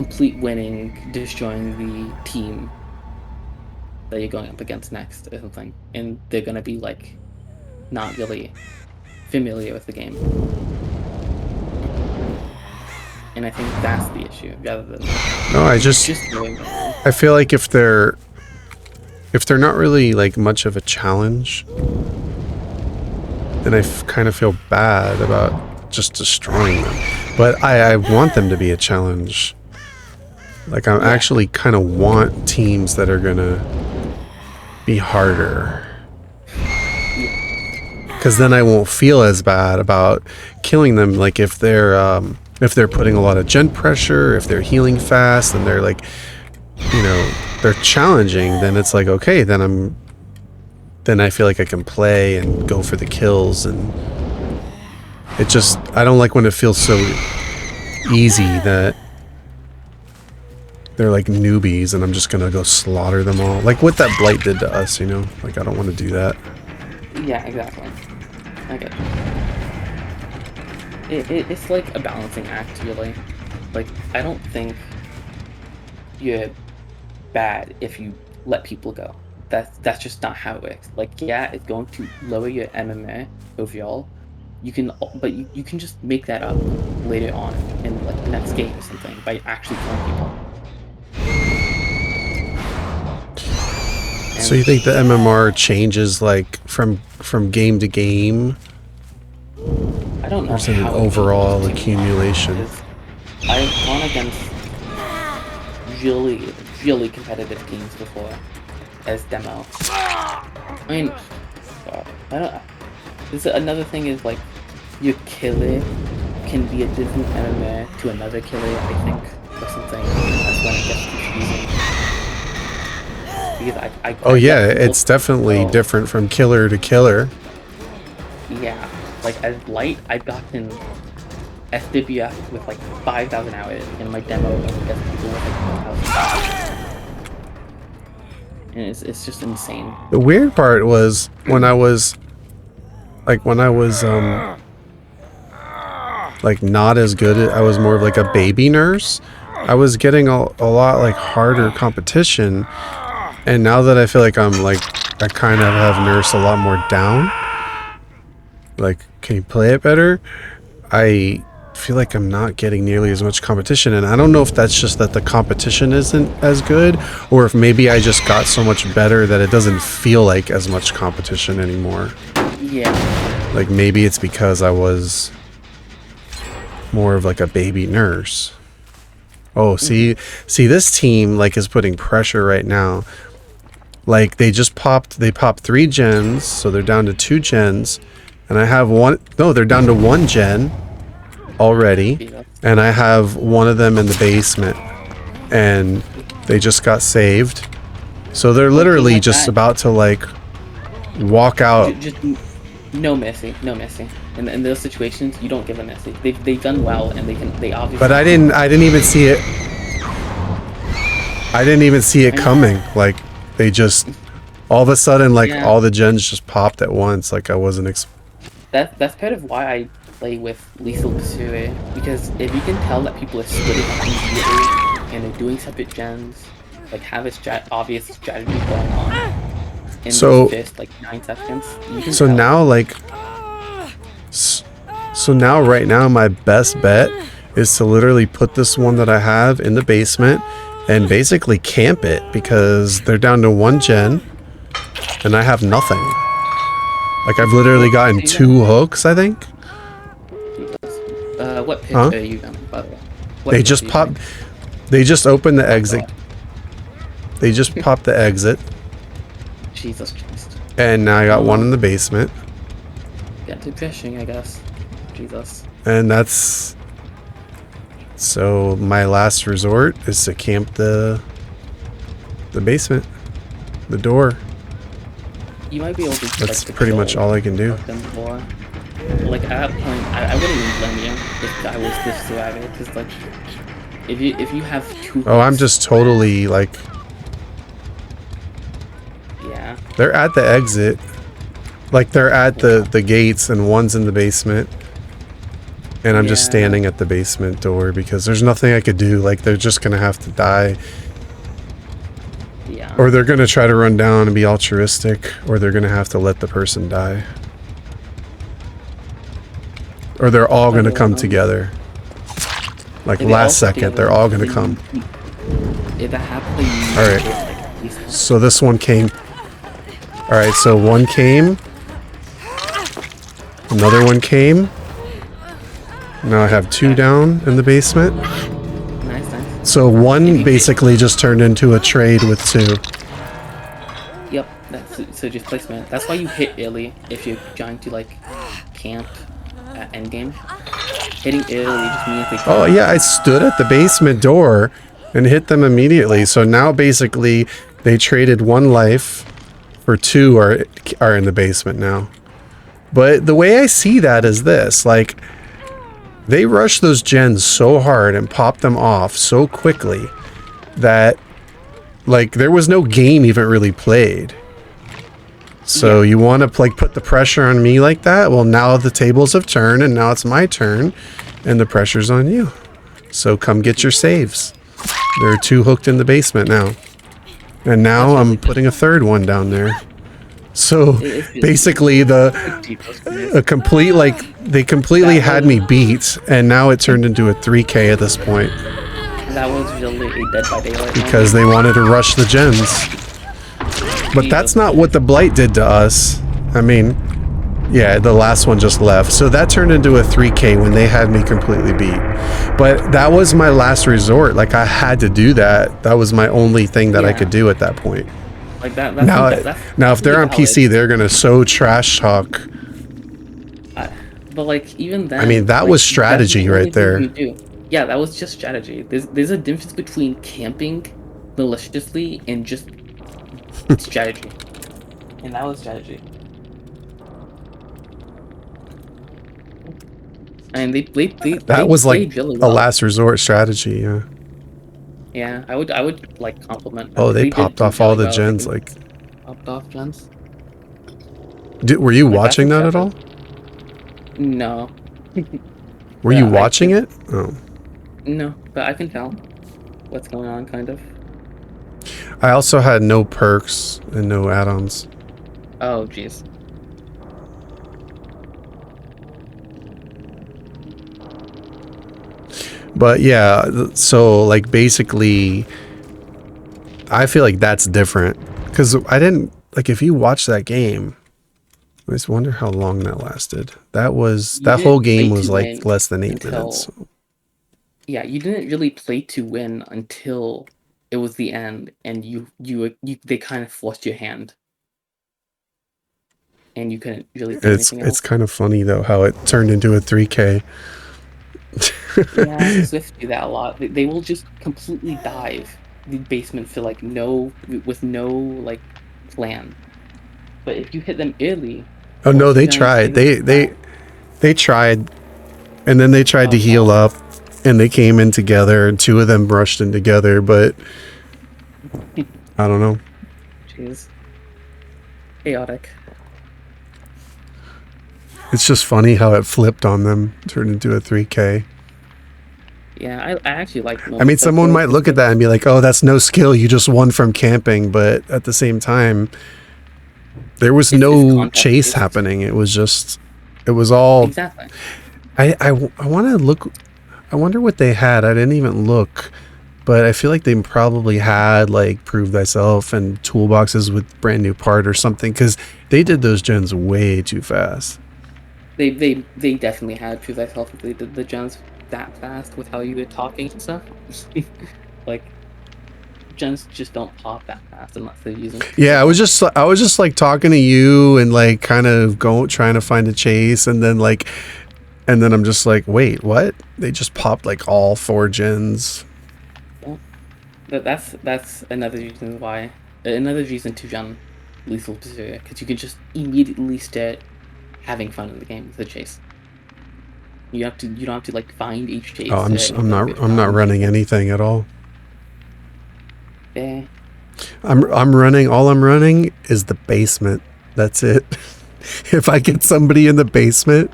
complete winning, destroying the team that you're going up against next or something, and they're gonna be like not really familiar with the game. And I think that's the issue, rather than No, just doing something. I feel like if they're not really like much of a challenge, then I kind of feel bad about just destroying them. But I want them to be a challenge. Like I actually kind of want teams that are gonna be harder. Because then I won't feel as bad about killing them. Like if they're putting a lot of gen pressure, if they're healing fast, and they're like, you know, they're challenging, then it's like, okay, then I feel like I can play and go for the kills. And it just, I don't like when it feels so easy that they're like newbies and I'm just gonna go slaughter them all. Like what that Blight did to us, you know? Like I don't want to do that. Yeah, exactly. I get it. It's like a balancing act, really. Like, I don't think you're bad if you let people go. That's just not how it works. Like, yeah, it's going to lower your MMA overall. But you can just make that up later on in like the next game or something by actually killing people. So you think the MMR changes like from game to game? I don't know. Or is it an overall accumulation? I've gone against really competitive teams before as demo. I mean, I don't. This another thing is like your killer can be a different MMA to another killer, I think, or something. That's when it gets confusing. Because oh yeah, it's definitely different from killer to killer. Yeah, like as Light, I've gotten SWF with like 5,000 hours in my demo against people with like 1,000. And it's just insane. The weird part was when I was like like not as good. I was more of like a baby nurse. I was getting a lot like harder competition. And now that I feel like I kind of have Nurse a lot more down. Like, can you play it better? I feel like I'm not getting nearly as much competition. And I don't know if that's just that the competition isn't as good, or if maybe I just got so much better that it doesn't feel like as much competition anymore. Yeah. Like, maybe it's because I was more of like a baby nurse. Oh, see, this team like is putting pressure right now. Like they popped 3 gens, so they're down to 2 gens, and I have they're down to 1 gen already, and I have one of them in the basement, and they just got saved. So they're literally just about to like walk out. Just no messy. In those situations, you don't give a messy. They've done well, and they obviously. But I didn't even see it. I didn't even see it coming. Like. They just, all of a sudden, like, all the gens just popped at once, like I wasn't That's part of why I play with Lethal Pursuer, because if you can tell that people are splitting up immediately, and they're doing separate gens, like, have a obvious strategy going on in the first, like, 9 seconds, you can so tell. Now, like, so now, right now, my best bet is to literally put this one that I have in the basement, and basically camp it, because they're down to 1 gen and I have nothing. Like I've literally gotten 2 hooks, I think. What pitch are you on, by the way? They just popped. They just opened the exit. They just popped the exit. Jesus Christ. And now I got one in the basement. Get to fishing, I guess. Jesus. And that's. So my last resort is to camp the basement, the door. You might be able to. That's like, pretty much all I can do. Like at that point, I wouldn't even blame you if I was this survivor, because like, if you have 2. Oh, I'm just totally like. Yeah. They're at the exit, like they're at the gates, and one's in the basement. And I'm just Yeah. standing at the basement door because there's nothing I could do. Like, they're just gonna have to die. Yeah. Or they're gonna try to run down and be altruistic, or they're gonna have to let the person die. Or they're all gonna Oh, come together. Like, they all last come second, together, they're all and gonna then come. if that happens, then you need to Alright. hit like basement. So this one came. Alright, so one came. Another one came. Now I have 2 down in the basement. Nice, nice. So If one you hit, basically just turned into a trade with 2. yep. So just placement. That's why you hit early if you're trying to like camp at endgame. Hitting early just means they Oh can't. yeah, I stood at the basement door and hit them immediately. So now basically they traded 1 life for 2 are in the basement now. But the way I see that is this, like, they rushed those gens so hard and popped them off so quickly that, like, there was no game even really played. So Yeah. you want to, like, put the pressure on me like that? Well, now the tables have turned and now it's my turn and the pressure's on you. So come get your saves. There are 2 hooked in the basement now. And now That's I'm really putting a 3rd one down there. So it's really basically a complete, like, they completely That had was me beat, and now it turned into a 3K at this point that was really a Dead by Daylight because moment. they wanted to rush the gens. But that's Jesus. not what the Blight did to us. I mean, yeah, the last one just left. So that turned into a 3K when they had me completely beat. But that was my last resort. Like, I had to do that. That was my only thing that I Yeah. could do at that point. Like that's Now, that's now if they're on valid. PC, they're gonna so trash talk. But like even then, I mean, that like, was that's strategy the only right thing there. you do. Yeah, that was just strategy. There's a difference between camping maliciously and just strategy, and that was strategy. And That they was like played really a well. last resort strategy. Yeah. Yeah, I would like compliment them. Oh, they They did popped do off all really the well. They gens. can Like, popped off gens. were you Like that's watching that at impressive. all? No, Were but you I watching can it? Oh, no, but I can tell what's going on, kind of. I also had no perks and no add-ons. Oh, jeez. But yeah, so like basically, I feel like that's different because I didn't like if you watch that game. I just wonder how long that lasted. You That whole didn't play game was to like win less than 8 minutes. until yeah, you didn't really play to win until it was the end, and you they kind of forced your hand, and you couldn't really do anything It's else. kind of funny though how it turned into a 3K. Yeah, Swift do that a lot. They will just completely dive the basement for like with no like plan. But if you hit them early, Oh no, force the they giant tried. thing back. They tried, and then they tried to Oh heal god, up, and they came in together, and 2 of them rushed in together. But I don't know. jeez, chaotic. It's just funny how it flipped on them, turned into a 3K. Yeah, I actually like I mean, moments like someone those might look at that and be like, "Oh, that's no skill. You just won from camping." But at the same time, there was it's no context chase based. happening. It was all. Exactly. I want to look. I wonder what they had. I didn't even look. But I feel like they probably had like prove thyself and toolboxes with brand new part or something because they did those gens way too fast. They definitely had proof myself if they did the gens that fast with how you were talking and stuff. Like gens just don't pop that fast unless they're using Yeah, toolbox. I was just like talking to you and like kind of going trying to find a chase and then I'm just like, wait, what? They just popped like all 4 gens. Yeah. That's another reason to gen lethal pursuit because you can just immediately start having fun in the game with the chase. You don't have to like find each Oh, chase or anything like I'm not that. running anything at all. Yeah. I'm running all I'm running is the basement. That's it. If I get somebody in the basement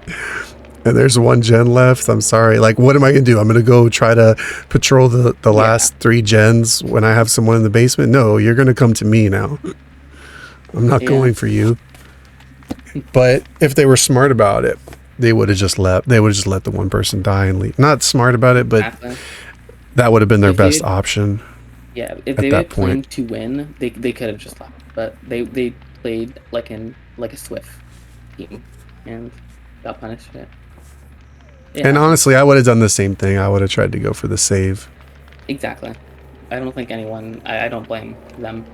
and there's one gen left. I'm sorry. Like, what am I gonna do? I'm gonna go try to patrol the Yeah, last three gens when I have someone in the basement. No, you're gonna come to me now. I'm not yeah, going for you. But if they were smart about it, they would have just left. They would have just let the one person die and leave. Not smart about it, but exactly. that would have been their If best they, option yeah, if at they were that point. playing to win, they could have just left. But they played like a Swift team and got punished for it. It And happens. honestly, I would have done the same thing. I would have tried to go for the save. Exactly. I don't think anyone. I don't blame them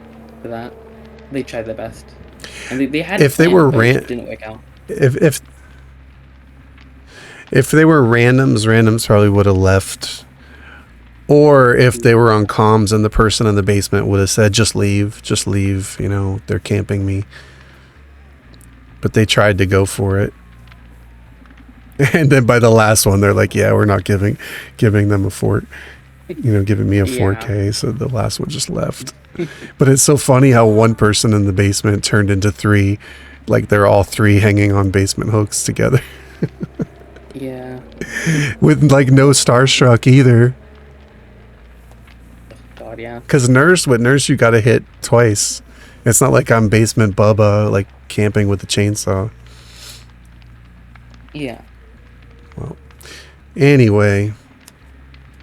for that. They tried their best, and they had it If they planned, were but it just ran, didn't work out. if if if they were randoms probably would have left. Or if they were on comms and the person in the basement would have said, just leave, you know, they're camping me. But they tried to go for it. And then by the last one, they're like, yeah, we're not giving them a fort, you know, giving me a Yeah. 4K. So the last one just left. But it's so funny how one person in the basement turned into three. Like they're all three hanging on basement hooks together Yeah. with like no starstruck either. God, yeah. Because with nurse, you got to hit twice. It's not like I'm basement Bubba, like camping with the chainsaw. Yeah. Well, anyway,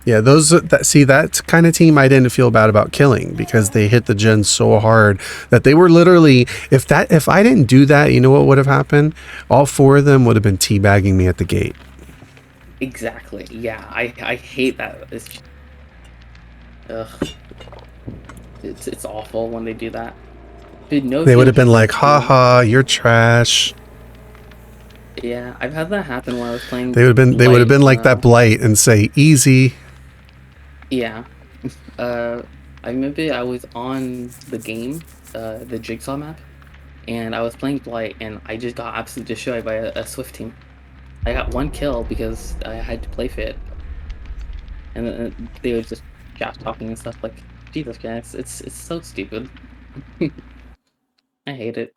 yeah, that kind of team I didn't feel bad about killing because they hit the gen so hard that they were literally if I didn't do that, you know what would have happened? All four of them would have been teabagging me at the gate. Exactly. Yeah. I hate that. Ugh. It's awful when they do that. Dude, no They would have heals been just like, like boom. haha, you're trash. Yeah, I've had that happen when I was playing They would have Blight. been like that blight and say, easy. Yeah. Uh, I remember I was on the game, the Jigsaw map, and I was playing Blight, and I just got absolutely destroyed by a Swift team. I got one kill because I had to play fit, and then they were just trash talking and stuff. Like, Jesus Christ, it's so stupid. I hate it.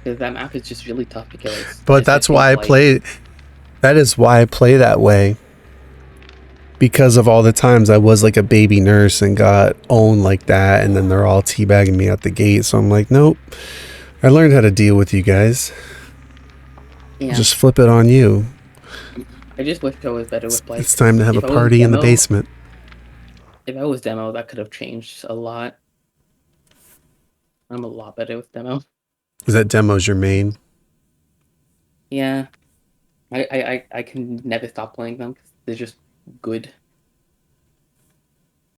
'Cause that map is just really tough to kill, But that's especially in why I Blight. play. That is why I play that way. Because of all the times I was like a baby nurse and got owned like that, and then they're all teabagging me at the gate. So I'm like, nope. I learned how to deal with you guys. Yeah, Just flip it on you. I just wish I was better with Blight, It's time because to have a party in the basement. if I was demo, that could have changed a lot. I'm a lot better with demo. Is that demo's your main? Yeah, I can never stop playing them because they're just good.